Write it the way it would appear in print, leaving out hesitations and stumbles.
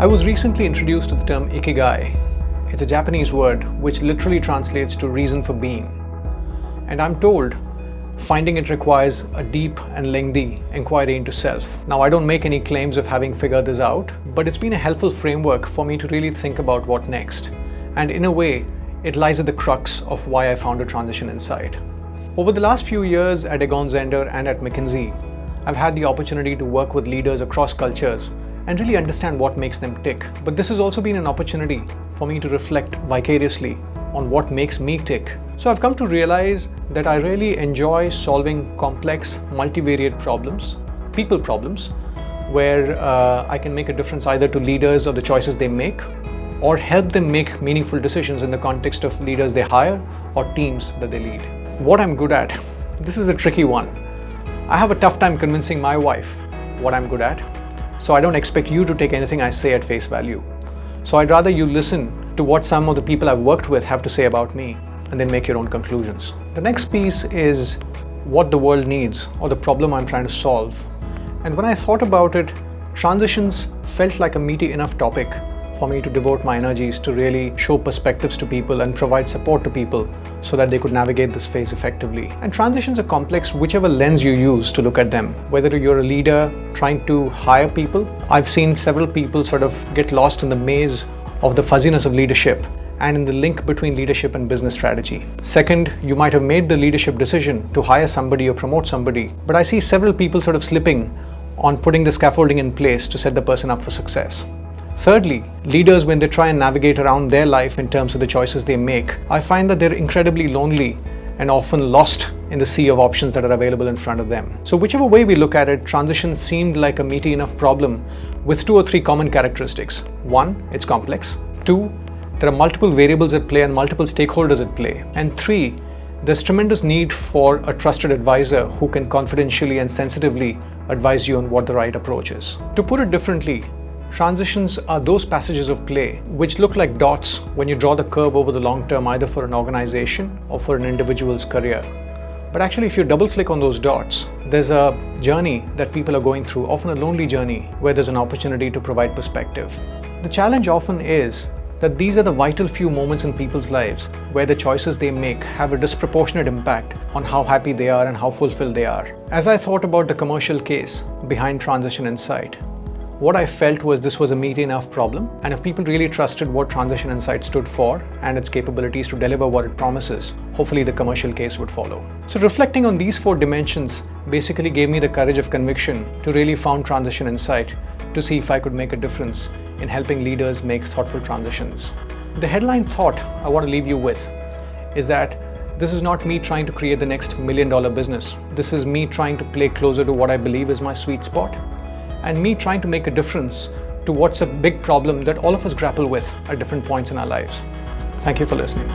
I was recently introduced to the term ikigai. It's a Japanese word which literally translates to reason for being. And I'm told finding it requires a deep and lengthy inquiry into self. Now, I don't make any claims of having figured this out, but it's been a helpful framework for me to really think about what next. And in a way, it lies at the crux of why I founded Transition Insight. Over the last few years at Egon Zehnder and at McKinsey, I've had the opportunity to work with leaders across cultures and really understand what makes them tick. But this has also been an opportunity for me to reflect vicariously on what makes me tick. So I've come to realize that I really enjoy solving complex, multivariate problems, people problems, where I can make a difference either to leaders or the choices they make, or help them make meaningful decisions in the context of leaders they hire or teams that they lead. What I'm good at, this is a tricky one. I have a tough time convincing my wife what I'm good at, so I don't expect you to take anything I say at face value. So I'd rather you listen to what some of the people I've worked with have to say about me and then make your own conclusions. The next piece is what the world needs or the problem I'm trying to solve. And when I thought about it, transitions felt like a meaty enough topic for me to devote my energies to really show perspectives to people and provide support to people so that they could navigate this phase effectively. And transitions are complex whichever lens you use to look at them. Whether you're a leader trying to hire people, I've seen several people sort of get lost in the maze of the fuzziness of leadership and in the link between leadership and business strategy. Second, you might have made the leadership decision to hire somebody or promote somebody, but I see several people sort of slipping on putting the scaffolding in place to set the person up for success. Thirdly, leaders, when they try and navigate around their life in terms of the choices they make, I find that they're incredibly lonely and often lost in the sea of options that are available in front of them. So whichever way we look at it, transition seemed like a meaty enough problem with 2 or 3 common characteristics. 1, it's complex. 2, there are multiple variables at play and multiple stakeholders at play. And 3, there's tremendous need for a trusted advisor who can confidentially and sensitively advise you on what the right approach is. To put it differently, transitions are those passages of play which look like dots when you draw the curve over the long term, either for an organization or for an individual's career. But actually, if you double click on those dots, there's a journey that people are going through, often a lonely journey, where there's an opportunity to provide perspective. The challenge often is that these are the vital few moments in people's lives where the choices they make have a disproportionate impact on how happy they are and how fulfilled they are. As I thought about the commercial case behind Transition Insight, what I felt was this was a meaty enough problem, and if people really trusted what Transition Insight stood for and its capabilities to deliver what it promises, hopefully the commercial case would follow. So reflecting on these 4 dimensions basically gave me the courage of conviction to really found Transition Insight to see if I could make a difference in helping leaders make thoughtful transitions. The headline thought I want to leave you with is that this is not me trying to create the next $1 million business. This is me trying to play closer to what I believe is my sweet spot, and me trying to make a difference to what's a big problem that all of us grapple with at different points in our lives. Thank you for listening.